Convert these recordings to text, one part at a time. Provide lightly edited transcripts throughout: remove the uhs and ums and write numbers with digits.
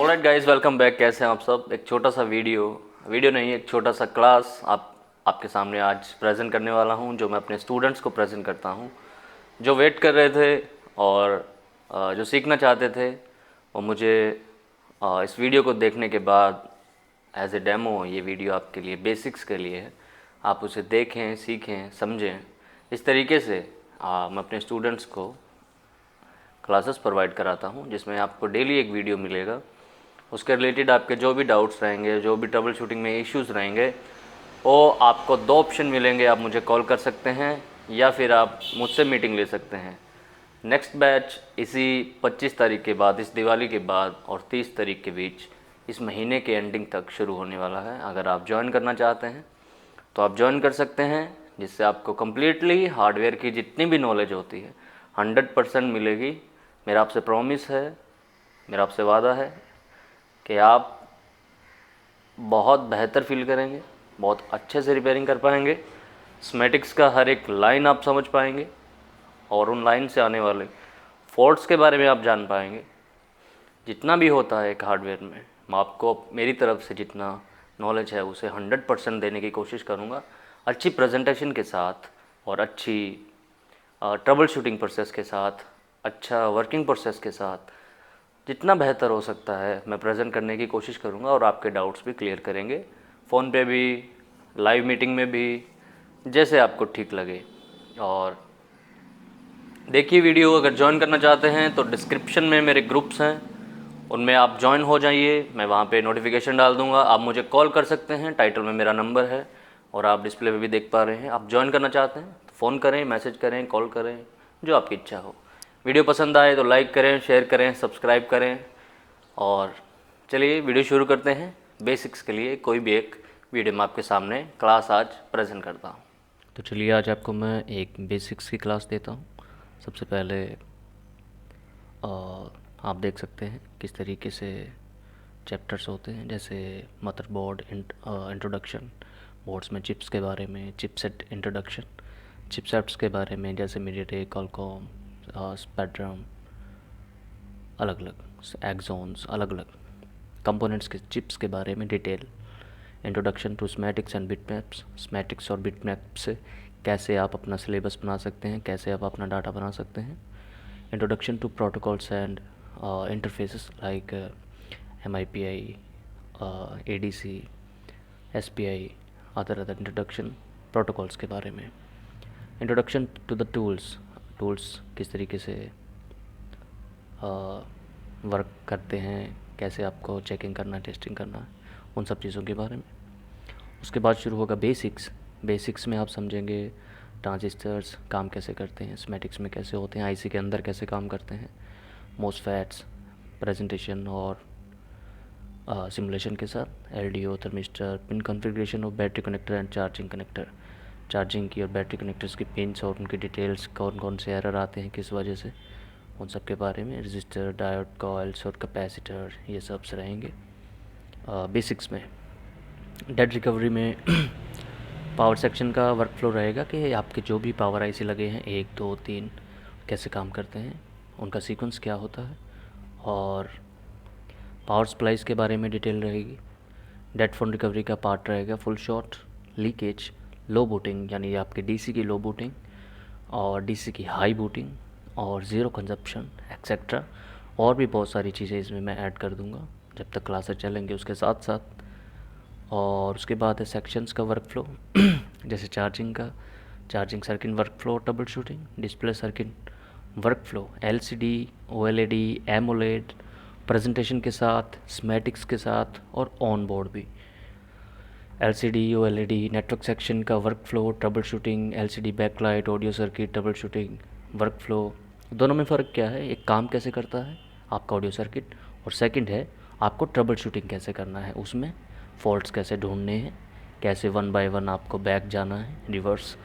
Alright guys, welcome back. कैसे हैं आप सब। एक छोटा सा वीडियो नहीं, एक छोटा सा क्लास आपके सामने आज प्रेजेंट करने वाला हूं, जो मैं अपने स्टूडेंट्स को प्रेजेंट करता हूं, जो वेट कर रहे थे और जो सीखना चाहते थे। और मुझे इस वीडियो को देखने के बाद एज ए डेमो ये वीडियो आपके लिए बेसिक्स के लिए है। आप उसे देखें, सीखें, समझें। इस तरीके से मैं अपने स्टूडेंट्स को क्लासेस प्रोवाइड कराता हूँ, जिसमें आपको डेली एक वीडियो मिलेगा। उसके रिलेटेड आपके जो भी डाउट्स रहेंगे, जो भी ट्रबल शूटिंग में इश्यूज़ रहेंगे, वो आपको दो ऑप्शन मिलेंगे। आप मुझे कॉल कर सकते हैं या फिर आप मुझसे मीटिंग ले सकते हैं। नेक्स्ट बैच इसी 25 तारीख के बाद, इस दिवाली के बाद और 30 तारीख के बीच, इस महीने के एंडिंग तक शुरू होने वाला है। अगर आप ज्वाइन करना चाहते हैं तो आप ज्वाइन कर सकते हैं, जिससे आपको कम्प्लीटली हार्डवेयर की जितनी भी नॉलेज होती है 100% मिलेगी। मेरा आपसे प्रॉमिस है, मेरा आपसे वादा है कि आप बहुत बेहतर फील करेंगे, बहुत अच्छे से रिपेयरिंग कर पाएंगे, स्मेटिक्स का हर एक लाइन आप समझ पाएंगे और उन लाइन से आने वाले फॉल्ट्स के बारे में आप जान पाएंगे। जितना भी होता है एक हार्डवेयर में, मैं आपको मेरी तरफ से जितना नॉलेज है उसे 100% देने की कोशिश करूँगा, अच्छी प्रेजेंटेशन के साथ और अच्छी ट्रबल शूटिंग प्रोसेस के साथ, अच्छा वर्किंग प्रोसेस के साथ। जितना बेहतर हो सकता है मैं प्रेजेंट करने की कोशिश करूँगा और आपके डाउट्स भी क्लियर करेंगे, फ़ोन पे भी, लाइव मीटिंग में भी, जैसे आपको ठीक लगे। और देखिए वीडियो, अगर ज्वाइन करना चाहते हैं तो डिस्क्रिप्शन में मेरे ग्रुप्स हैं, उनमें आप ज्वाइन हो जाइए। मैं वहाँ पे नोटिफिकेशन डाल दूँगा। आप मुझे कॉल कर सकते हैं, टाइटल में मेरा नंबर है और आप डिस्प्ले पे भी देख पा रहे हैं। आप ज्वाइन करना चाहते हैं तो फ़ोन करें, मैसेज करें, कॉल करें, जो आपकी इच्छा हो। वीडियो पसंद आए तो लाइक करें, शेयर करें, सब्सक्राइब करें। और चलिए वीडियो शुरू करते हैं। बेसिक्स के लिए कोई भी एक वीडियो मैं आपके सामने क्लास आज प्रेजेंट करता हूँ। तो चलिए आज आपको मैं एक बेसिक्स की क्लास देता हूँ। सबसे पहले आप देख सकते हैं किस तरीके से चैप्टर्स होते हैं, जैसे मदरबोर्ड इंट्रोडक्शन, बोर्ड्स में चिप्स के बारे में, चिपसेट इंट्रोडक्शन, चिपसेट्स के बारे में जैसे मीडियाटेक, क्वालकॉम, स्पेक्ट्रम, अलग अलग एक्सॉन्स, अलग अलग कंपोनेंट्स के चिप्स के बारे में detail. Introduction to schematics and bitmaps, schematics और बिटमैप से कैसे आप अपना सिलेबस बना सकते हैं, कैसे आप अपना डाटा बना सकते हैं। Introduction to protocols and interfaces like MIPI, ADC, SPI, other introduction protocols के बारे में। इंट्रोडक्शन टू द टूल्स किस तरीके से वर्क करते हैं, कैसे आपको चेकिंग करना है, टेस्टिंग करना है, उन सब चीज़ों के बारे में। उसके बाद शुरू होगा बेसिक्स में आप समझेंगे ट्रांजिस्टर्स काम कैसे करते हैं, स्मैटिक्स में कैसे होते हैं, IC के अंदर कैसे काम करते हैं, मोसफेट्स, प्रेजेंटेशन और सिमुलेशन के साथ, LDO, thermistor, pin configuration of battery connector and charging connector, charging की और बैटरी कनेक्टर्स की पिन्स और उनकी डिटेल्स, कौन कौन से एरर आते हैं किस वजह से, उन सब के बारे में। रजिस्टर, डायोड, कॉइल्स और कैपेसिटर, ये सब रहेंगे बेसिक्स में। डेड रिकवरी में पावर सेक्शन का वर्क फ्लो रहेगा कि आपके जो भी पावर IC लगे हैं 1, 2, 3 कैसे काम करते हैं, उनका सीक्वेंस क्या होता है। और पावर सप्लाईज़ के बारे में डिटेल रहेगी। डेड फोन रिकवरी का पार्ट रहेगा फुल शॉट, लीकेज, लो बूटिंग यानी आपके DC की लो बूटिंग और DC की हाई बूटिंग और ज़ीरो कंजप्शन एक्सेट्रा। और भी बहुत सारी चीज़ें इसमें मैं ऐड कर दूंगा जब तक क्लासेस चलेंगे उसके साथ साथ। और उसके बाद है सेक्शंस का वर्क फ्लो जैसे charging circuit work flow, trouble shooting, display circuit work flow, LCD, OLED, AMOLED, presentation के साथ, स्मैटिक्स के साथ और ऑन बोर्ड भी। LCD, OLED, नेटवर्क सेक्शन का work flow, trouble shooting, LCD backlight, audio circuit, trouble shooting work flow. दोनों में फ़र्क क्या है, एक काम कैसे करता है आपका ऑडियो सर्किट, और सेकंड है आपको ट्रबल शूटिंग कैसे करना है, उसमें फॉल्ट्स कैसे ढूंढने हैं, कैसे 1 बाय 1 आपको बैक जाना है, रिवर्स,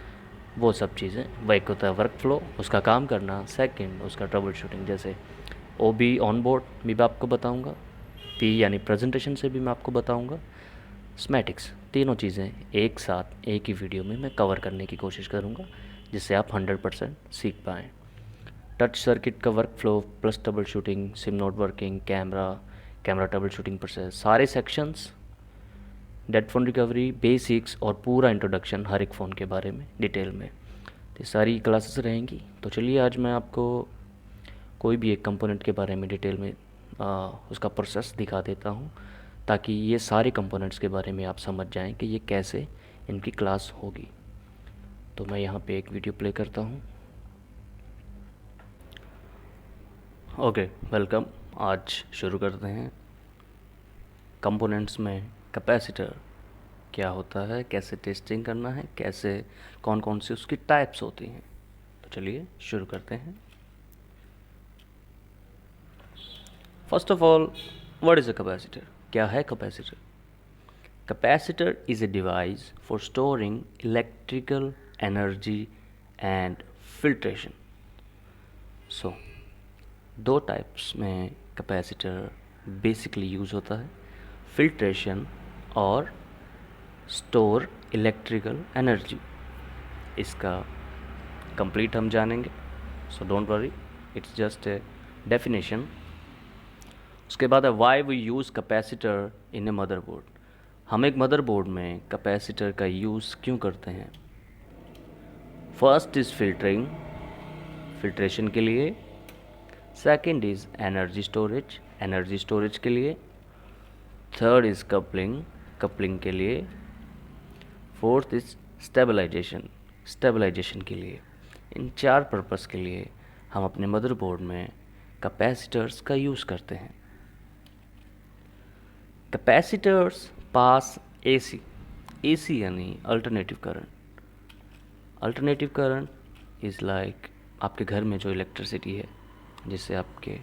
वो सब चीज़ें। वह एक होता है वर्क फ्लो, उसका काम करना, सेकंड उसका ट्रबल शूटिंग। जैसे OB ऑन बोर्ड भी मैं आपको बताऊंगा, P यानी प्रेजेंटेशन से भी मैं आपको बताऊंगा, स्मैटिक्स, तीनों चीज़ें एक साथ एक ही वीडियो में मैं कवर करने की कोशिश करूंगा, जिससे आप 100% सीख पाएँ। टच सर्किट का work flow plus troubleshooting, SIM not working, camera, camera troubleshooting process, सारे sections, dead phone recovery, basics और पूरा इंट्रोडक्शन हर एक फ़ोन के बारे में डिटेल में, तो सारी क्लासेस रहेंगी। तो चलिए आज मैं आपको कोई भी एक कंपोनेंट के बारे में डिटेल में उसका प्रोसेस दिखा देता हूँ, ताकि ये सारे कंपोनेंट्स के बारे में आप समझ जाएं कि ये कैसे इनकी क्लास होगी। तो मैं यहाँ पे एक वीडियो प्ले करता हूँ। Okay, welcome. आज शुरू करते हैं। कंपोनेंट्स में कैपेसिटर क्या होता है, कैसे टेस्टिंग करना है, कैसे कौन कौन सी उसकी टाइप्स होती हैं। तो चलिए शुरू करते हैं। First of all, what is a capacitor? क्या है capacitor? Capacitor is a device for storing electrical energy and filtration. So दो टाइप्स में कैपेसिटर बेसिकली यूज़ होता है, फिल्ट्रेशन और स्टोर इलेक्ट्रिकल एनर्जी। इसका कंप्लीट हम जानेंगे, so don't worry, it's just a definition. उसके बाद है why we use capacitor in a motherboard. हम एक मदरबोर्ड में कैपेसिटर का यूज़ क्यों करते हैं? फर्स्ट इज़ फिल्टरिंग, फिल्ट्रेशन के लिए। Second is energy storage, energy storage के लिए। थर्ड इज़ कपलिंग, कपलिंग के लिए। फोर्थ इज़ स्टेबलाइजेशन, स्टेबलाइजेशन के लिए। इन चार पर्पस के लिए हम अपने मदरबोर्ड में कैपेसिटर्स का यूज़ करते हैं। कैपेसिटर्स पास एसी, एसी यानी alternative current. Alternative current is like आपके घर में जो इलेक्ट्रिसिटी है, जिससे आपके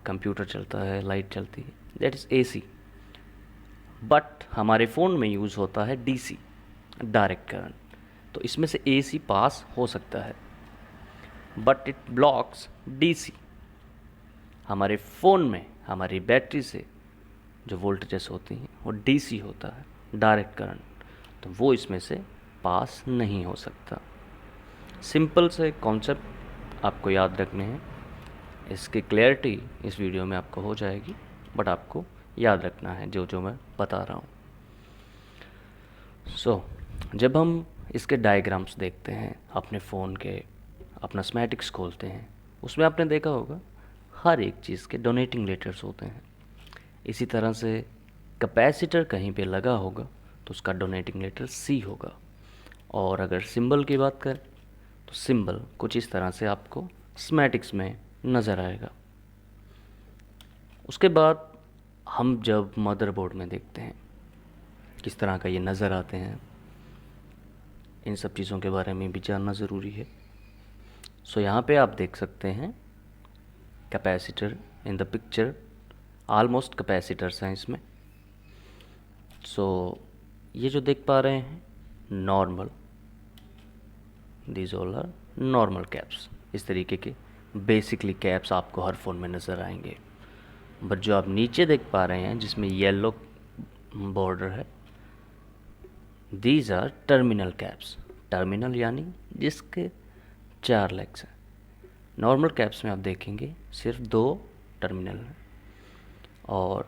कंप्यूटर चलता है, लाइट चलती है, दैट इज़ एसी। बट हमारे फ़ोन में यूज़ होता है डीसी, डायरेक्ट करंट। तो इसमें से एसी पास हो सकता है, बट इट ब्लॉक्स डीसी। हमारे फ़ोन में हमारी बैटरी से जो वोल्टेजेस होती हैं वो डीसी होता है, डायरेक्ट करंट, तो वो इसमें से पास नहीं हो सकता। सिंपल से कॉन्सेप्ट आपको याद रखने हैं, इसकी क्लैरिटी इस वीडियो में आपको हो जाएगी, बट आपको याद रखना है जो जो मैं बता रहा हूँ। सो जब हम इसके डायग्राम्स देखते हैं अपने फ़ोन के, अपना स्कीमेटिक्स खोलते हैं, उसमें आपने देखा होगा हर एक चीज़ के डोनेटिंग लेटर्स होते हैं। इसी तरह से कैपेसिटर कहीं पे लगा होगा तो उसका डोनेटिंग लेटर सी होगा। और अगर सिंबल की बात करें तो सिंबल कुछ इस तरह से आपको स्कीमेटिक्स में नज़र आएगा। उसके बाद हम जब मदरबोर्ड में देखते हैं किस तरह का ये नज़र आते हैं, इन सब चीज़ों के बारे में भी जानना ज़रूरी है। सो यहाँ पे आप देख सकते हैं capacitor in the picture, almost capacitors हैं इसमें। सो ये जो देख पा रहे हैं normal, these all are normal caps. इस तरीके के बेसिकली कैप्स आपको हर फ़ोन में नज़र आएंगे। बट जो आप नीचे देख पा रहे हैं जिसमें येलो बॉर्डर है, these are terminal caps. Terminal यानी जिसके 4 लेग्स हैं। नॉर्मल कैप्स में आप देखेंगे सिर्फ 2 टर्मिनल हैं, और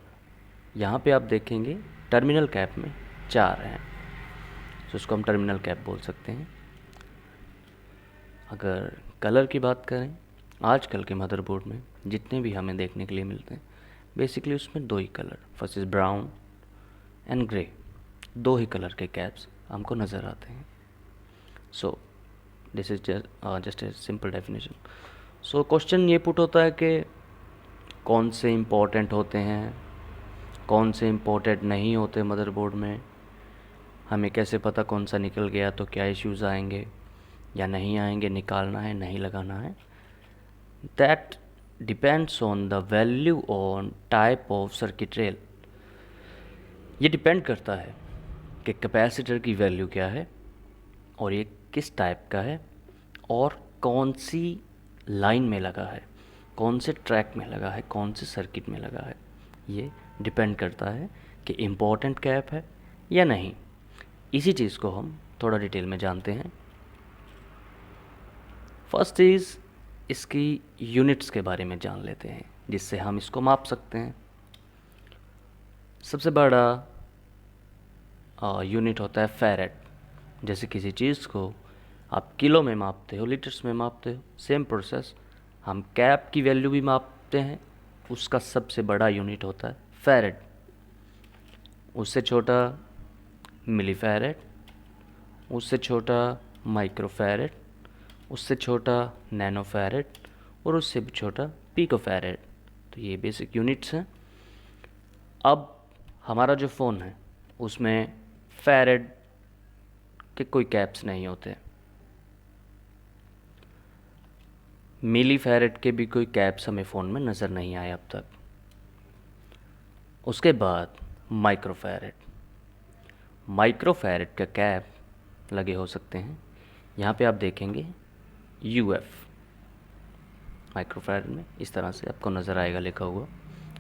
यहाँ पे आप देखेंगे टर्मिनल कैप में 4 हैं, तो उसको हम टर्मिनल कैप बोल सकते हैं। अगर कलर की बात करें, आजकल के मदरबोर्ड में जितने भी हमें देखने के लिए मिलते हैं, बेसिकली उसमें 2 ही colour, first is brown and grey, 2 ही कलर के कैप्स हमको नज़र आते हैं। So this is just a simple definition. So question ये पुट होता है कि कौन से इम्पोर्टेंट होते हैं, कौन से इम्पोर्टेंट नहीं होते मदरबोर्ड में, हमें कैसे पता कौन सा निकल गया तो क्या इश्यूज़ आएंगे या नहीं आएंगे, निकालना है नहीं लगाना है। That depends on the value on type of circuit rail. ये डिपेंड करता है कि कैपेसिटर की वैल्यू क्या है और ये किस टाइप का है और कौन सी लाइन में लगा है, कौन से ट्रैक में लगा है, कौन से सर्किट में लगा है। ये डिपेंड करता है कि इम्पोर्टेंट कैप है या नहीं। इसी चीज़ को हम थोड़ा डिटेल में जानते हैं। फर्स्ट इज़ इसकी यूनिट्स के बारे में जान लेते हैं। जिससे हम इसको माप सकते हैं। सबसे बड़ा यूनिट होता है फैरेड। जैसे किसी चीज़ को आप किलो में मापते हो, लीटर्स में मापते हो, सेम प्रोसेस हम कैप की वैल्यू भी मापते हैं, उसका सबसे बड़ा यूनिट होता है फैरेड। उससे छोटा मिली फैरेड, उससे छोटा माइक्रो फैरेड, उससे छोटा नैनो फैरेड और उससे भी छोटा पिको फैरेड। तो ये बेसिक यूनिट्स हैं। अब हमारा जो फ़ोन है उसमें फैरेड के कोई कैप्स नहीं होते, मिली फैरेड के भी कोई कैप्स हमें फ़ोन में नज़र नहीं आए अब तक। उसके बाद माइक्रो फैरेड, माइक्रो फैरेड का कैप लगे हो सकते हैं। यहाँ पे आप देखेंगे यूएफ, माइक्रो फैरेड में इस तरह से आपको नज़र आएगा लिखा हुआ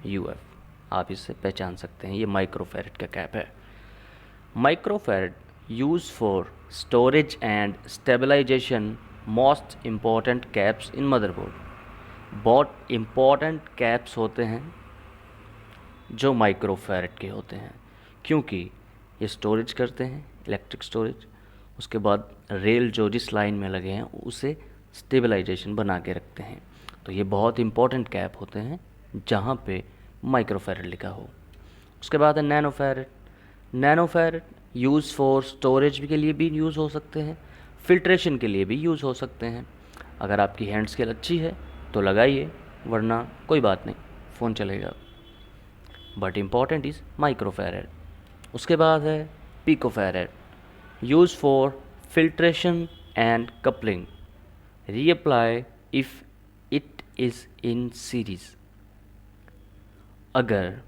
यूएफ, आप इससे पहचान सकते हैं ये माइक्रो फैरेड का कैप है। Micro farad use for storage and stabilization most important caps in motherboard. बहुत इम्पॉर्टेंट कैप्स होते हैं जो माइक्रो फैरेड के होते हैं, क्योंकि ये स्टोरेज करते हैं, इलेक्ट्रिक स्टोरेज। उसके बाद रेल जो जिस लाइन में लगे हैं उसे स्टेबलाइजेशन बना के रखते हैं। तो ये बहुत इंपॉर्टेंट कैप होते हैं जहाँ पे माइक्रो फैरेड लिखा हो। उसके बाद है nano farad. Nano farad use for storage के लिए भी यूज़ हो सकते हैं, फिल्ट्रेशन के लिए भी यूज़ हो सकते हैं। अगर आपकी हैंड स्केल अच्छी है तो लगाइए, वरना कोई बात नहीं, फ़ोन चलेगा। But important is micro farad. उसके बाद है pico farad, use for filtration and coupling, reapply if it is in series. अगर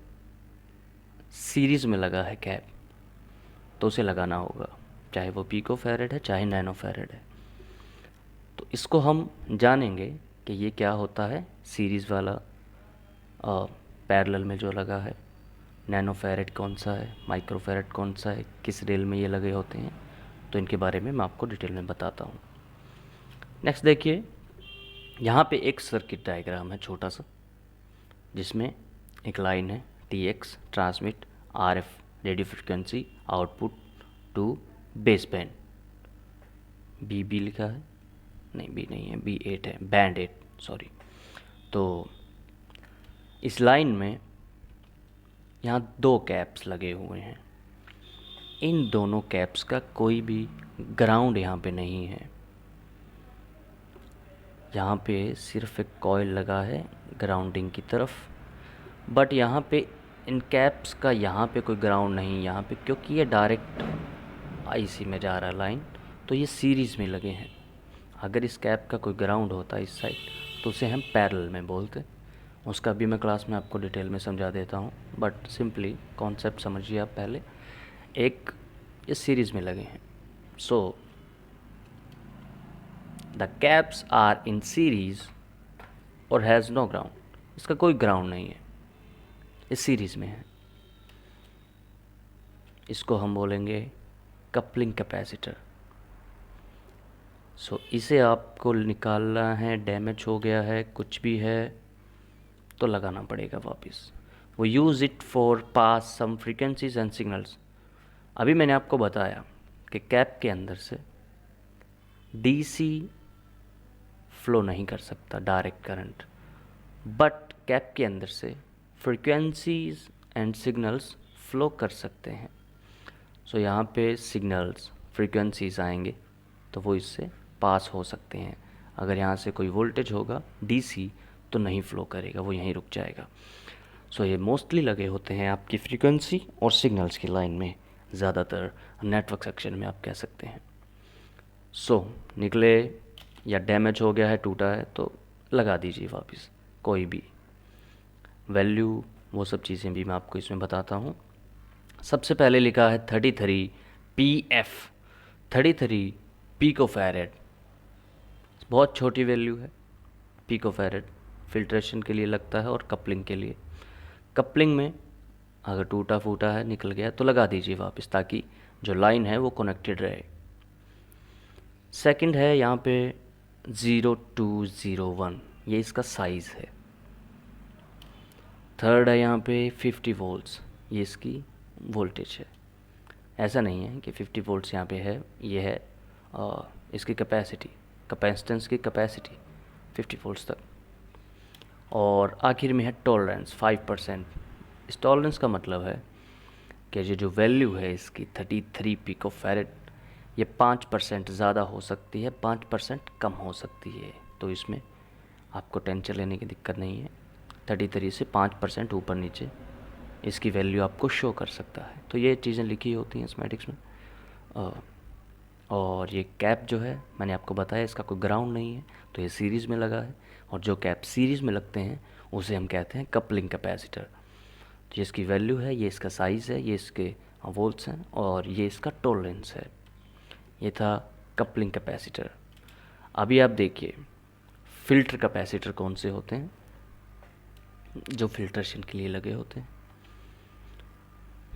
सीरीज़ में लगा है कैप तो उसे लगाना होगा, चाहे वो पिको फैरेड है चाहे नैनो फैरेड है। तो इसको हम जानेंगे कि ये क्या होता है सीरीज़ वाला, पैरेलल में जो लगा है, नैनो फैरेड कौन सा है, माइक्रो फैरेड कौन सा है, किस रेल में ये लगे होते हैं। तो इनके बारे में मैं आपको डिटेल में बताता हूँ। नेक्स्ट देखिए, यहाँ पे एक सर्किट डायग्राम है छोटा सा, जिसमें एक लाइन है TX transmit RF radio frequency output to base band. BB लिखा है, नहीं B नहीं है, B8 है, बैंड 8 सॉरी। तो इस लाइन में यहाँ दो कैप्स लगे हुए हैं। इन दोनों कैप्स का कोई भी ग्राउंड यहाँ पे नहीं है। यहाँ पे सिर्फ एक कॉइल लगा है ग्राउंडिंग की तरफ, बट यहाँ पे इन कैप्स का यहाँ पे कोई ग्राउंड नहीं यहाँ पे, क्योंकि ये डायरेक्ट IC में जा रहा है लाइन, तो ये सीरीज़ में लगे हैं। अगर इस कैप का कोई ग्राउंड होता इस साइड तो उसे हम पैरेलल में बोलते। उसका भी मैं क्लास में आपको डिटेल में समझा देता हूँ, बट सिंपली कॉन्सेप्ट समझिए आप पहले। एक ये सीरीज़ में लगे हैं, so the caps are in series और हैज़ नो ग्राउंड। इसका कोई ग्राउंड नहीं है, इस सीरीज़ में है। इसको हम बोलेंगे कपलिंग कैपेसिटर। सो इसे आपको निकालना है, डैमेज हो गया है, कुछ भी है तो लगाना पड़ेगा वापस। वो use it for pass some frequencies and signals. अभी मैंने आपको बताया कि कैप के अंदर से DC फ्लो नहीं कर सकता डायरेक्ट करंट, बट कैप के अंदर से फ्रीक्वेंसीज एंड सिग्नल्स फ्लो कर सकते हैं। सो यहाँ पे सिग्नल्स फ्रीक्वेंसीज आएंगे तो वो इससे पास हो सकते हैं। अगर यहाँ से कोई वोल्टेज होगा DC तो नहीं फ़्लो करेगा, वो यहीं रुक जाएगा। सो ये मोस्टली लगे होते हैं आपकी फ्रीक्वेंसी और सिग्नल्स की लाइन में, ज़्यादातर नेटवर्क सेक्शन में आप कह सकते हैं। सो निकले या डैमेज हो गया है, टूटा है, तो लगा दीजिए वापस कोई भी वैल्यू, वो सब चीज़ें भी मैं आपको इसमें बताता हूँ। सबसे पहले लिखा है 33 PF, 33 पिको फैरेड। बहुत छोटी वैल्यू है पिको फैरेड, फिल्ट्रेशन के लिए लगता है और कपलिंग के लिए। कपलिंग में अगर टूटा फूटा है, निकल गया, तो लगा दीजिए वापस, ताकि जो लाइन है वो कनेक्टेड रहे। सेकंड है यहाँ पे 0201, ये इसका साइज़ है। थर्ड है यहाँ पे 50 वोल्ट्स, ये इसकी वोल्टेज है। ऐसा नहीं है कि 50 वोल्ट्स यहाँ पे है, ये है इसकी कैपेसिटी, कैपेसिटेंस की कैपेसिटी 50 वोल्ट्स तक। और आखिर में है टॉलरेंस 5%। इस टॉलरेंस का मतलब है कि ये जो वैल्यू है इसकी 33 पिकोफैरेड, ये 5% ज़्यादा हो सकती है, 5% कम हो सकती है। तो इसमें आपको टेंशन लेने की दिक्कत नहीं है। 33 से 5% ऊपर नीचे इसकी वैल्यू आपको शो कर सकता है। तो ये चीज़ें लिखी होती हैं स्कीमेटिक्स में। और ये कैप जो है मैंने आपको बताया इसका कोई ग्राउंड नहीं है, तो ये सीरीज़ में लगा है। और जो कैप सीरीज़ में लगते हैं उसे हम कहते हैं कपलिंग कैपेसिटर। तो ये इसकी वैल्यू है, ये इसका साइज़ है, ये इसके वोल्ट्स हैं और ये इसका टॉलरेंस है। ये था कपलिंग कैपेसिटर। अभी आप देखिए फ़िल्टर कैपेसिटर कौन से होते हैं, जो फिल्ट्रेशन के लिए लगे होते हैं।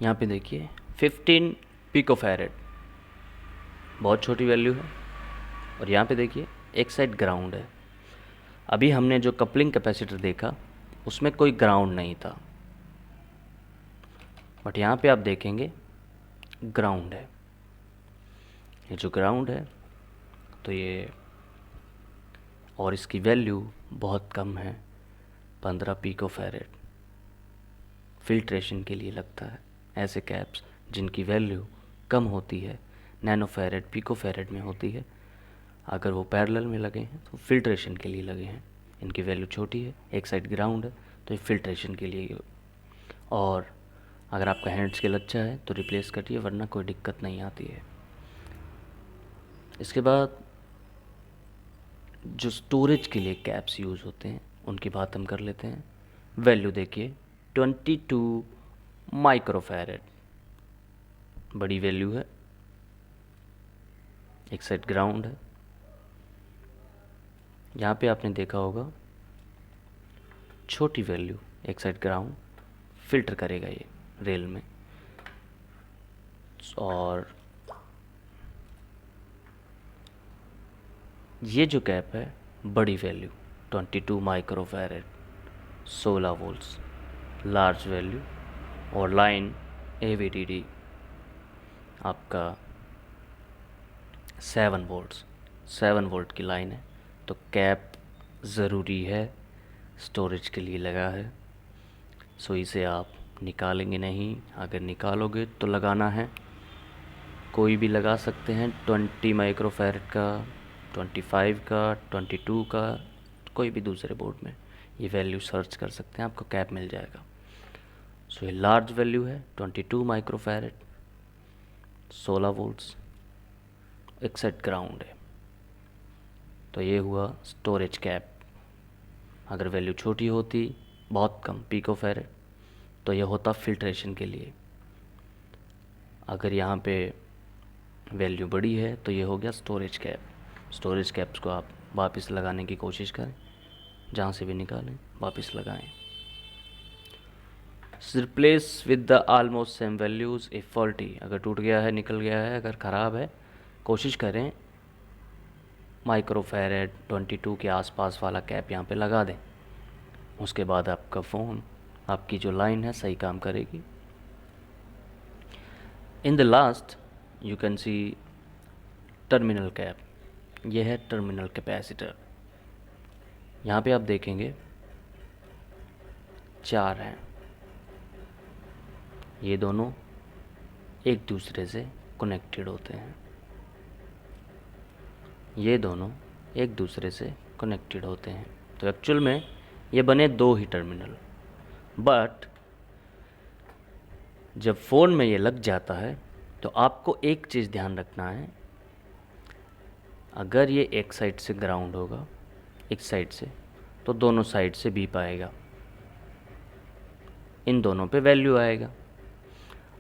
यहाँ पे देखिए 15 पिकोफैरेड, बहुत छोटी वैल्यू है। और यहाँ पे देखिए एक साइड ग्राउंड है। अभी हमने जो कपलिंग कैपेसिटर देखा उसमें कोई ग्राउंड नहीं था, बट यहाँ पे आप देखेंगे ग्राउंड है। ये जो ग्राउंड है तो ये, और इसकी वैल्यू बहुत कम है, 15 पिकोफैरेड। फिल्ट्रेशन के लिए लगता है। ऐसे कैप्स जिनकी वैल्यू कम होती है, नैनोफैरेड पिकोफैरेड में होती है, अगर वो पैरेलल में लगे हैं तो फिल्ट्रेशन के लिए लगे हैं। इनकी वैल्यू छोटी है, एक साइड ग्राउंड है, तो ये फिल्ट्रेशन के लिए। और अगर आपका हैंड स्केल अच्छा है तो रिप्लेस करिए, वरना कोई दिक्कत नहीं आती है। इसके बाद जो स्टोरेज के लिए कैप्स यूज़ होते हैं उनकी बात हम कर लेते हैं। वैल्यू देखिए 22 माइक्रोफैरेड, बड़ी वैल्यू है, एक साइड ग्राउंड है। यहाँ पे आपने देखा होगा छोटी वैल्यू, एक साइड ग्राउंड, फिल्टर करेगा ये रेल में। और ये जो कैप है बड़ी value 22 microfarad, 16 volts, large value. और लाइन AVDD आपका 7 वोल्ट्स, 7 वोल्ट की लाइन है। तो कैप ज़रूरी है, स्टोरेज के लिए लगा है। सो इसे आप निकालेंगे नहीं, अगर निकालोगे तो लगाना है। कोई भी लगा सकते हैं, 20 माइक्रोफैरेड का, 25 का, 22 का, कोई भी दूसरे बोर्ड में ये वैल्यू सर्च कर सकते हैं, आपको कैप मिल जाएगा। सो ये लार्ज वैल्यू है 22 माइक्रोफैरेड, 16 वोल्ट्स, एक साइड ग्राउंड है। तो ये हुआ स्टोरेज कैप। अगर वैल्यू छोटी होती, बहुत कम पिकोफैरेड, तो ये होता फिल्ट्रेशन के लिए। अगर यहाँ पे वैल्यू बड़ी है तो ये हो गया स्टोरेज कैप। स्टोरेज कैप्स को आप वापस लगाने की कोशिश करें, जहाँ से भी निकालें वापस लगाएं। Replace with the almost same values if faulty, अगर टूट गया है, निकल गया है, अगर ख़राब है, कोशिश करें माइक्रोफैरेड 22 के आसपास वाला कैप यहाँ पे लगा दें। उसके बाद आपका फ़ोन, आपकी जो लाइन है सही काम करेगी। In the last you can see terminal cap, यह है टर्मिनल कैपेसिटर। यहाँ पे आप देखेंगे 4 हैं, ये दोनों एक दूसरे से कनेक्टेड होते हैं, ये दोनों एक दूसरे से कनेक्टेड होते हैं। तो एक्चुअल में ये बने 2 ही टर्मिनल, बट जब फ़ोन में ये लग जाता है तो आपको एक चीज़ ध्यान रखना है, अगर ये एक साइड से ग्राउंड होगा, एक साइड से, तो दोनों साइड से बीप आएगा, इन दोनों पे वैल्यू आएगा।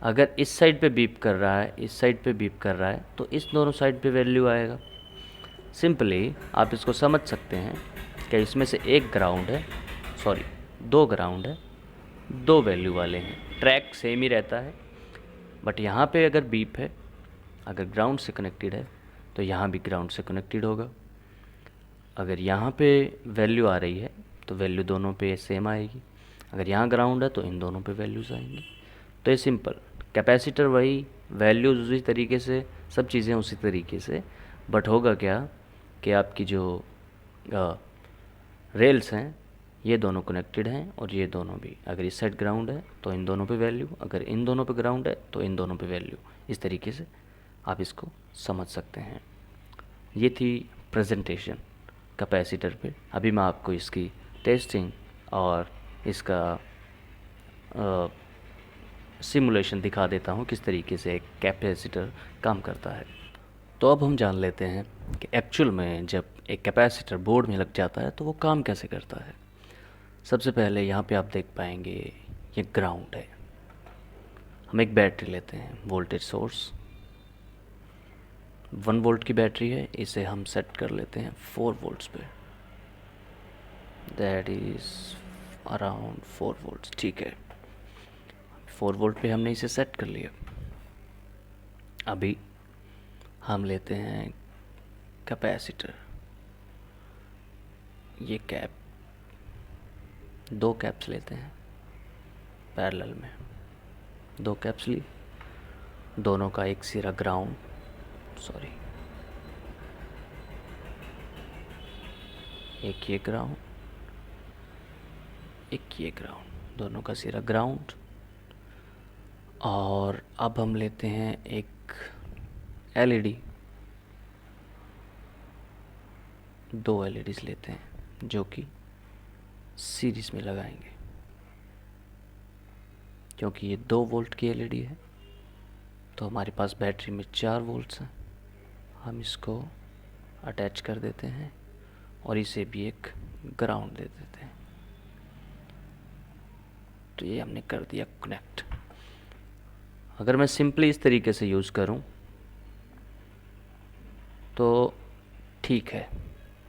अगर इस साइड पे बीप कर रहा है, इस साइड पे बीप कर रहा है, तो इस दोनों साइड पे वैल्यू आएगा। सिंपली आप इसको समझ सकते हैं कि इसमें से एक ग्राउंड है, सॉरी 2 ग्राउंड है, 2 वैल्यू वाले हैं, ट्रैक सेम ही रहता है, बट यहाँ पे अगर बीप है, अगर ग्राउंड से कनेक्टेड है तो यहाँ भी ग्राउंड से कनेक्टेड होगा। अगर यहाँ पे वैल्यू आ रही है तो वैल्यू दोनों पे सेम आएगी। अगर यहाँ ग्राउंड है तो इन दोनों पे वैल्यूज़ आएंगी। तो ये सिंपल, कैपेसिटर वही, वैल्यूज़ उसी तरीके से, सब चीज़ें उसी तरीके से, बट होगा क्या कि आपकी जो रेल्स हैं ये दोनों कनेक्टेड हैं और ये दोनों भी, अगर इस साइड ग्राउंड है तो इन दोनों पे वैल्यू, अगर इन दोनों पे ग्राउंड है तो इन दोनों पे वैल्यू। इस तरीके से आप इसको समझ सकते हैं। ये थी प्रेजेंटेशन कैपेसिटर पे। अभी मैं आपको इसकी टेस्टिंग और इसका सिमुलेशन दिखा देता हूँ किस तरीके से एक कैपेसिटर काम करता है। तो अब हम जान लेते हैं कि एक्चुअल में जब एक कैपेसिटर बोर्ड में लग जाता है तो वो काम कैसे करता है। सबसे पहले यहाँ पे आप देख पाएंगे ये ग्राउंड है। हम एक बैटरी लेते हैं, वोल्टेज सोर्स 1 वोल्ट की बैटरी है, इसे हम सेट कर लेते हैं 4 वोल्ट्स पे, दैट इज़ अराउंड 4 वोल्ट्स। ठीक है, 4 वोल्ट पे हमने इसे सेट कर लिया। अभी हम लेते हैं कैपेसिटर, ये कैप, 2 कैप्स लेते हैं पैरेलल में, 2 कैप्स ली, दोनों का एक सिरा ग्राउंड, सॉरी एक ये ग्राउंड, एक ये ग्राउंड, दोनों का सिरा ग्राउंड। और अब हम लेते हैं एक एलईडी, 2 एलईडीज लेते हैं जो कि सीरीज में लगाएंगे, क्योंकि ये 2 वोल्ट की एलईडी है तो हमारे पास बैटरी में 4 वोल्ट्स हैं। हम इसको अटैच कर देते हैं और इसे भी एक ग्राउंड दे देते हैं। तो ये हमने कर दिया कनेक्ट। अगर मैं सिंपली इस तरीके से यूज़ करूं तो ठीक है,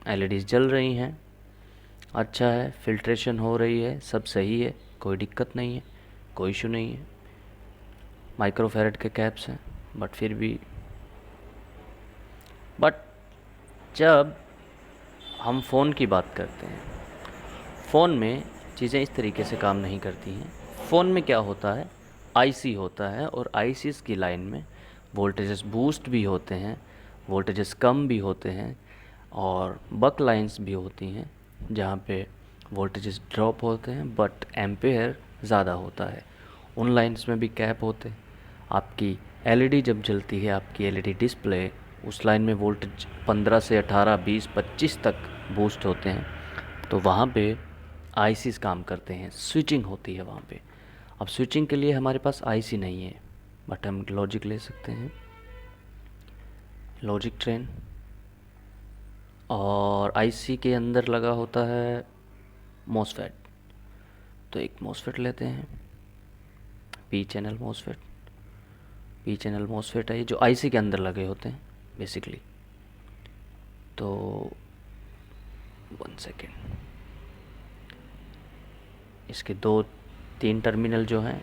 एलईडीज जल रही हैं, अच्छा है, फिल्ट्रेशन हो रही है, सब सही है, कोई दिक्कत नहीं है, कोई इशू नहीं है। माइक्रोफैरड के कैप्स हैं, बट फिर भी, बट जब हम फ़ोन की बात करते हैं, फ़ोन में चीज़ें इस तरीके से काम नहीं करती हैं। फ़ोन में क्या होता है, आईसी होता है और आईसीज़ की लाइन में वोल्टेजेस बूस्ट भी होते हैं, वोल्टेजेस कम भी होते हैं और बक लाइंस भी होती हैं जहाँ पे वोल्टेजेस ड्रॉप होते हैं बट एम्पेयर ज़्यादा होता है। उन लाइंस में भी कैप होते हैं। आपकी एलईडी जब जलती है, आपकी एलईडी डिस्प्ले, उस लाइन में वोल्टेज 15 से 18, 20, 25 तक बूस्ट होते हैं, तो वहाँ पे आईसीज़ काम करते हैं, स्विचिंग होती है वहाँ पे। अब स्विचिंग के लिए हमारे पास आईसी नहीं है, बट हम लॉजिक ले सकते हैं, लॉजिक ट्रेन, और आईसी के अंदर लगा होता है मॉसफेट। तो एक मॉसफेट लेते हैं, P channel MOSFET, P channel MOSFET है ये जो आईसी के अंदर लगे होते हैं बेसिकली। तो 1 सेकेंड, इसके 2-3 टर्मिनल जो हैं,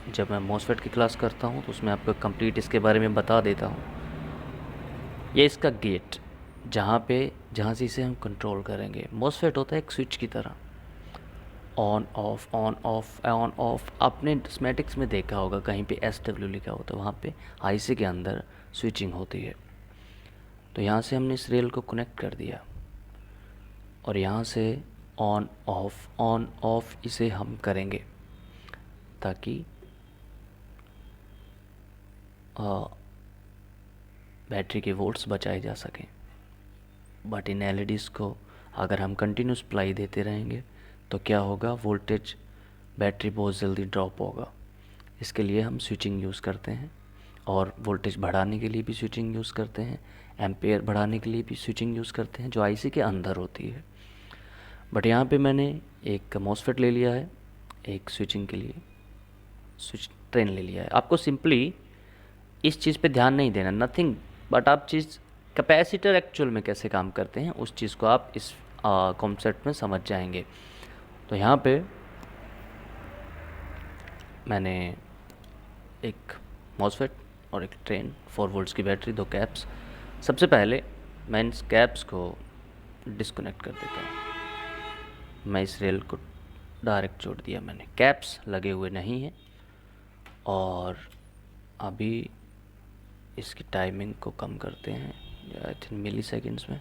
जब मैं मॉसफेट की क्लास करता हूँ तो उसमें आपको कंप्लीट इसके बारे में बता देता हूँ। ये इसका गेट, जहाँ से इसे हम कंट्रोल करेंगे। मॉसफेट होता है एक स्विच की तरह, on off on off on off. आपने स्मेटिक्स में देखा होगा कहीं पे SW लिखा होता है, वहाँ पे आईसी के अंदर स्विचिंग होती है। तो यहाँ से हमने इस रेल को कनेक्ट कर दिया और यहाँ से ऑन ऑफ इसे हम करेंगे ताकि बैटरी के वोल्ट्स बचाए जा सकें। बट इन एलईडीज़ को अगर हम कंटिन्यूस सप्लाई देते रहेंगे तो क्या होगा, वोल्टेज बैटरी बहुत जल्दी ड्रॉप होगा। इसके लिए हम स्विचिंग यूज़ करते हैं और वोल्टेज बढ़ाने के लिए भी स्विचिंग यूज़ करते हैं, एम्पेयर बढ़ाने के लिए भी स्विचिंग यूज़ करते हैं जो आईसी के अंदर होती है। बट यहाँ पे मैंने एक मॉसफेट ले लिया है, एक स्विचिंग के लिए स्विच ट्रेन ले लिया है। आपको सिंपली इस चीज़ पे ध्यान नहीं देना, नथिंग बट आप चीज़ कैपेसिटर एक्चुअल में कैसे काम करते हैं उस चीज़ को आप इस कॉन्सेप्ट में समझ जाएंगे। तो यहाँ पे मैंने एक मॉसफेट और एक ट्रेन, 4 वोल्ट्स की बैटरी, 2 कैप्स। सबसे पहले मैं इन कैप्स को डिस्कनेक्ट कर देता हूँ। मैं इस रेल को डायरेक्ट जोड़ दिया मैंने, कैप्स लगे हुए नहीं हैं। और अभी इसकी टाइमिंग को कम करते हैं, आई थिंक मिली सेकेंड्स में।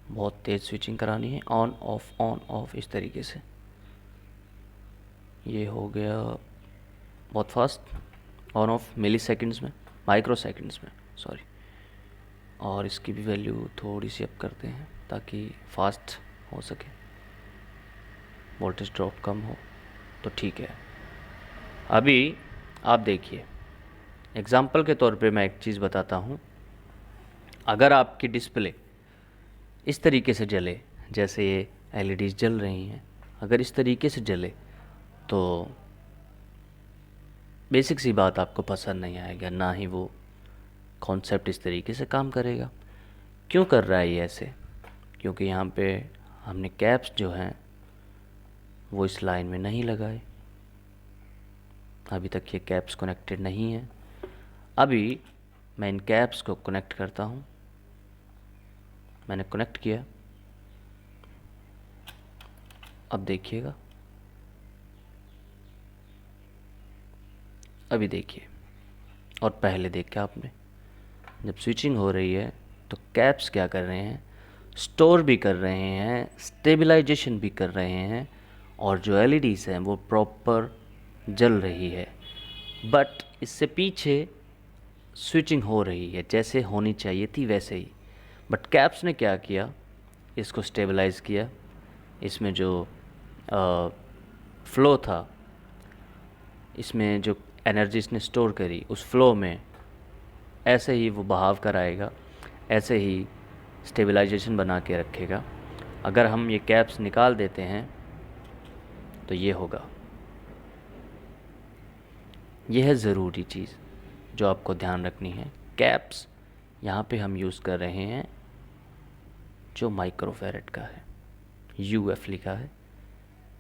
बहुत तेज़ स्विचिंग करानी है, ऑन ऑफ इस तरीके से। ये हो गया बहुत fast, on off milliseconds में, माइक्रो सेकेंड्स में, सॉरी। और इसकी भी वैल्यू थोड़ी सी अप करते हैं ताकि फास्ट हो सके, वोल्टेज ड्रॉप कम हो तो ठीक है। अभी आप देखिए, एग्ज़ाम्पल के तौर पे मैं एक चीज़ बताता हूँ। अगर आपकी डिस्प्ले इस तरीके से जले, जैसे ये एलईडीज़ जल रही हैं, अगर इस तरीके से जले तो बेसिक सी बात आपको पसंद नहीं आएगा, ना ही वो कॉन्सेप्ट इस तरीके से काम करेगा। क्यों कर रहा है ये ऐसे? क्योंकि यहाँ पे हमने कैप्स जो हैं वो इस लाइन में नहीं लगाए, अभी तक ये कैप्स कनेक्टेड नहीं है। अभी मैं इन कैप्स को कनेक्ट करता हूँ। मैंने कनेक्ट किया, अब देखिएगा, अभी देखिए और पहले देखा आपने, जब स्विचिंग हो रही है तो कैप्स क्या कर रहे हैं, स्टोर भी कर रहे हैं, स्टेबलाइजेशन भी कर रहे हैं, और जो एलईडीज़ हैं वो प्रॉपर जल रही है। बट इससे पीछे स्विचिंग हो रही है जैसे होनी चाहिए थी वैसे ही, बट कैप्स ने क्या किया, इसको स्टेबलाइज़ किया। इसमें जो फ़्लो था, इसमें जो एनर्जी इसने स्टोर करी, उस फ्लो में ऐसे ही वो बहाव कराएगा, ऐसे ही स्टेबलाइजेशन बना के रखेगा। अगर हम ये कैप्स निकाल देते हैं तो ये होगा। यह है ज़रूरी चीज़ जो आपको ध्यान रखनी है। कैप्स यहाँ पे हम यूज़ कर रहे हैं जो माइक्रोफैरेड का है, यूएफ लिखा है।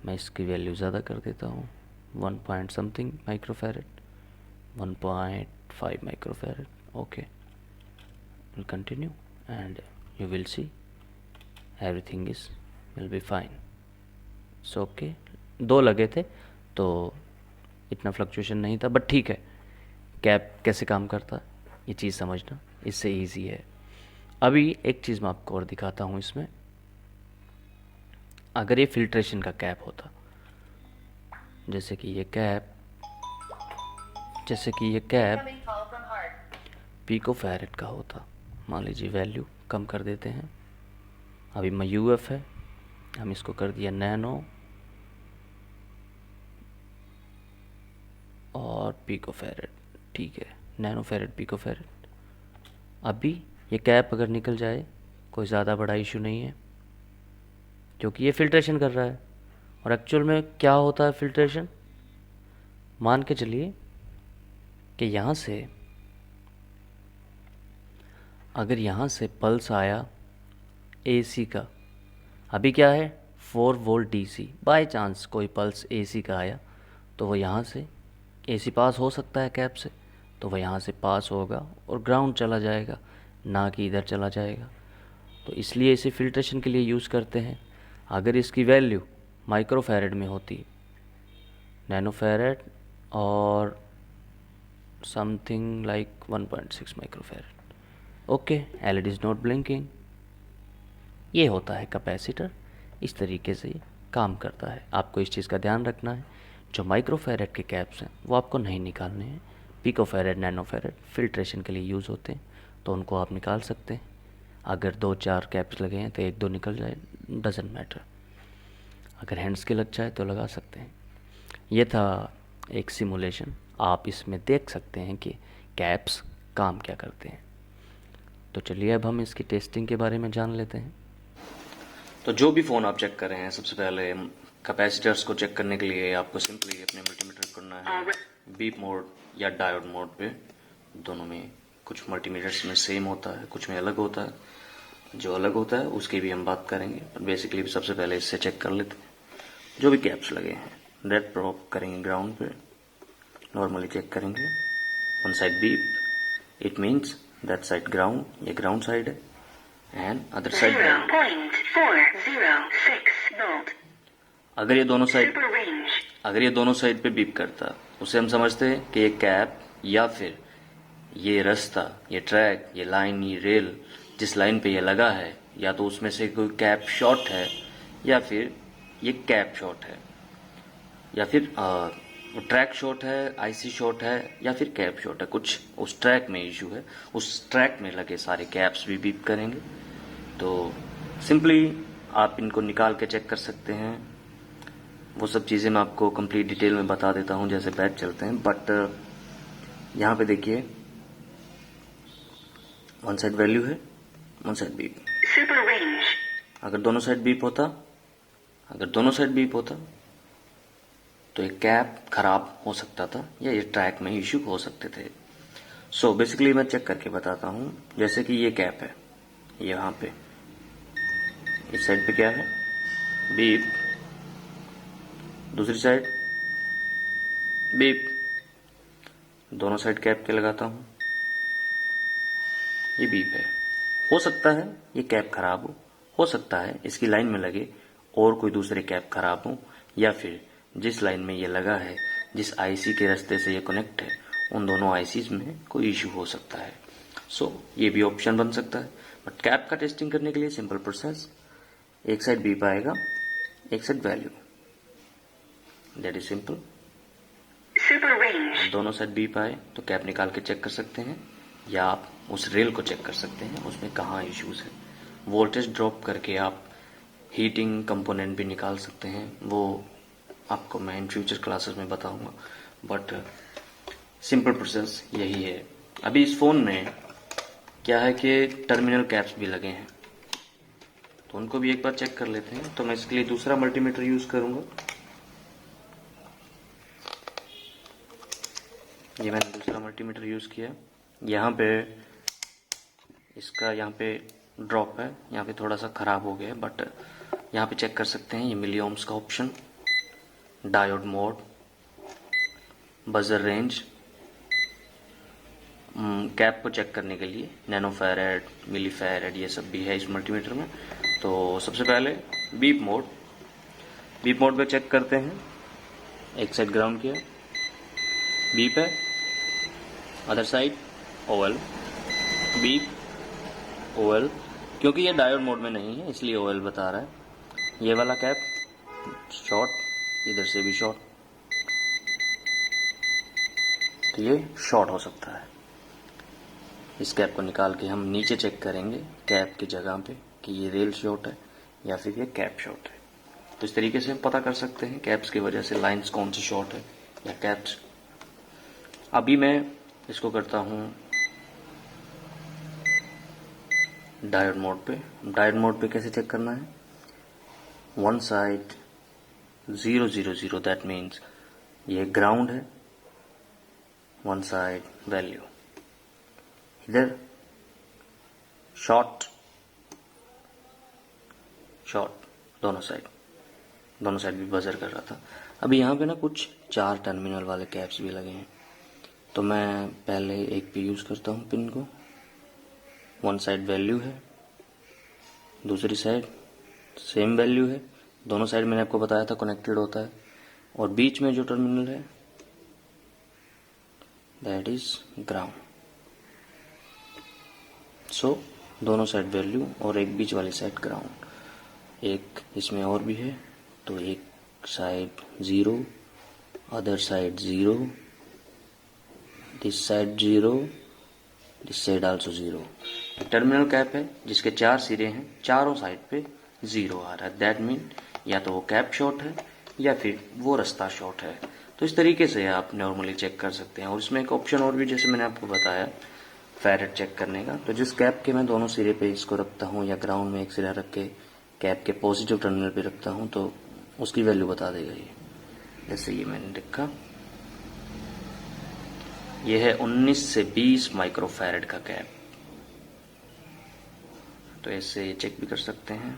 मैं इसकी वैल्यू ज़्यादा कर देता हूँ, 1 point something microfarad, 1.5 microfarad. Okay, will continue and you will see everything is will be fine. So okay, 2 लगे थे तो इतना फ्लक्चुएशन नहीं था, बट ठीक है। कैप कैसे काम करता है ये चीज़ समझना इससे ईजी है। अभी एक चीज़ मैं आपको और दिखाता हूँ इसमें। अगर ये फिल्ट्रेशन का कैप होता, जैसे कि ये कैप पिकोफैरेड का होता, मान लीजिए वैल्यू कम कर देते हैं। अभी मैं यूएफ है, हम इसको कर दिया नैनो और पिकोफैरेड, ठीक है, नैनो फैरेड पिकोफैरेड। अभी ये कैप अगर निकल जाए कोई ज़्यादा बड़ा इशू नहीं है, क्योंकि ये फिल्ट्रेशन कर रहा है। और एक्चुअल में क्या होता है फिल्ट्रेशन, मान के चलिए कि यहाँ से अगर यहाँ से पल्स आया एसी का, अभी क्या है 4 वोल्ट डीसी, बाय चांस कोई पल्स एसी का आया तो वो यहाँ से एसी पास हो सकता है कैप से, तो वह यहाँ से पास होगा और ग्राउंड चला जाएगा, ना कि इधर चला जाएगा। तो इसलिए इसे फिल्ट्रेशन के लिए यूज़ करते हैं। अगर इसकी वैल्यू माइक्रोफैरेड में होती, नैनोफैरेड और something like 1.6 microfarad, okay, LED is not blinking. ये होता है कैपेसिटर, इस तरीके से काम करता है। आपको इस चीज़ का ध्यान रखना है, जो माइक्रोफैरेड के कैप्स हैं वो आपको नहीं निकालने हैं। पिकोफैरेड, नैनोफैरेड फिल्ट्रेशन के लिए यूज़ होते हैं, तो उनको आप निकाल सकते हैं। अगर 2-4 कैप्स लगे हैं तो 1-2 निकल जाए, डजेंट मैटर। अगर हैंड्स के लग जाए तो लगा सकते हैं। ये था एक सिमुलेशन, आप इसमें देख सकते हैं कि कैप्स काम क्या करते हैं। तो चलिए अब हम इसकी टेस्टिंग के बारे में जान लेते हैं। तो जो भी फ़ोन आप चेक कर रहे हैं, सबसे पहले कैपेसिटर्स को चेक करने के लिए आपको सिंपली अपने मल्टीमीटर करना है बीप मोड या डायोड मोड पे। दोनों में कुछ मल्टीमीटर्स में सेम होता है, कुछ में अलग होता है। जो अलग होता है उसकी भी हम बात करेंगे, पर बेसिकली सबसे पहले इससे चेक कर लेते हैं। जो भी कैप्स लगे हैं रेड प्रोप करेंगे ग्राउंड पे, नॉर्मली चेक करेंगे। One side beep, it means that side ground, ये ग्राउंड साइड है, एंड अदर साइड 0.406 volt. अगर ये दोनों साइड पे बीप करता, उसे हम समझते हैं कि ये कैप या फिर ये रास्ता, ये ट्रैक, ये लाइन, ये रेल जिस लाइन पे ये लगा है, या तो उसमें से कोई कैप शॉट है या फिर ये कैप शॉट है, या फिर ट्रैक शॉट है, आईसी शॉट है, या फिर कैप शॉट है। कुछ उस ट्रैक में इशू है, उस ट्रैक में लगे सारे कैप्स भी बीप करेंगे। तो सिंपली आप इनको निकाल के चेक कर सकते हैं। वो सब चीज़ें मैं आपको कंप्लीट डिटेल में बता देता हूँ जैसे बैच चलते हैं। बट यहाँ पे देखिए, वन साइड वैल्यू है, वन साइड बीप। अगर दोनों साइड बीप होता तो एक कैप खराब हो सकता था या ये ट्रैक में इश्यू हो सकते थे। सो बेसिकली मैं चेक करके बताता हूँ। जैसे कि ये कैप है, यहाँ पे इस साइड पे क्या है, बीप, दूसरी साइड बीप। दोनों साइड कैप के लगाता हूँ, ये बीप है। हो सकता है ये कैप खराब हो सकता है इसकी लाइन में लगे और कोई दूसरे कैप खराब हो, या फिर जिस लाइन में ये लगा है, जिस आईसी के रास्ते से ये कनेक्ट है, उन दोनों आईसीज में कोई इश्यू हो सकता है। सो ये भी ऑप्शन बन सकता है। बट कैप का टेस्टिंग करने के लिए सिंपल प्रोसेस, एक साइड बीप आएगा, एक side value, that is simple. दोनों साइड बीप आए तो कैप निकाल के चेक कर सकते हैं, या आप उस रेल को चेक कर सकते हैं उसमें कहाँ इश्यूज है। वोल्टेज ड्रॉप करके आप हीटिंग कंपोनेंट भी निकाल सकते हैं, वो आपको मैं इन फ्यूचर क्लासेस में बताऊंगा। बट सिंपल प्रोसेस यही है। अभी इस फोन में क्या है कि टर्मिनल कैप्स भी लगे हैं, तो उनको भी एक बार चेक कर लेते हैं। तो मैं इसके लिए दूसरा मल्टीमीटर यूज करूंगा। ये मैंने दूसरा मल्टीमीटर यूज किया। यहाँ पे इसका यहाँ पे ड्रॉप है, यहाँ पे थोड़ा सा खराब हो गया है, बट यहाँ पे चेक कर सकते हैं। ये मिली ओम्स का option, diode mode, buzzer range, cap को चेक करने के लिए नैनो फैरेड, मिली फैरेड, ये सब भी है इस मल्टीमीटर में। तो सबसे पहले बीप मोड पे चेक करते हैं। एक साइड ग्राउंड किया, बीप है, other side OL, beep, OL. क्योंकि ये डायोड मोड में नहीं है इसलिए ओएल बता रहा है। ये वाला कैप शॉर्ट, इधर से भी शॉर्ट, तो ये शॉर्ट हो सकता है। इस कैप को निकाल के हम नीचे चेक करेंगे कैप की जगह पे कि ये रेल शॉर्ट है या फिर ये कैप शॉर्ट है। तो इस तरीके से हम पता कर सकते हैं कैप्स की वजह से लाइंस कौन सी शॉर्ट है या कैप्स। अभी मैं इसको करता हूँ डायोड मोड पे। डायोड मोड पे कैसे चेक करना है, वन साइड 000, दैट मीन्स ये ग्राउंड है, वन साइड वैल्यू, इधर शॉर्ट, दोनों साइड भी बजर कर रहा था। अभी यहाँ पे ना कुछ 4 टर्मिनल वाले कैप्स भी लगे हैं, तो मैं पहले एक पे यूज करता हूँ पिन को। वन साइड वैल्यू है, दूसरी साइड सेम वैल्यू है। दोनों साइड मैंने आपको बताया था कनेक्टेड होता है, और बीच में जो टर्मिनल है दैट इज ग्राउंड। सो दोनों साइड वैल्यू और एक बीच वाली साइड ग्राउंड। एक इसमें और भी है, तो एक side 0, other side 0, this side 0, this side also 0। Terminal cap है जिसके 4 सिरे हैं, चारों साइड पे 0 आ रहा है, दैट मीन या तो वो कैप शॉर्ट है या फिर वो रास्ता शॉर्ट है। तो इस तरीके से आप नॉर्मली चेक कर सकते हैं। और इसमें एक ऑप्शन और भी, जैसे मैंने आपको बताया फैरेड चेक करने का। तो जिस कैप के मैं दोनों सिरे पे इसको रखता हूँ या ग्राउंड में एक सिरा रख के कैप के पॉजिटिव टर्मिनल पे रखता हूँ तो उसकी वैल्यू बता देगा ये। जैसे ये मैंने लिखा, ये है 19 से 20 माइक्रोफैरेड का कैप, तो ऐसे ये चेक भी कर सकते हैं।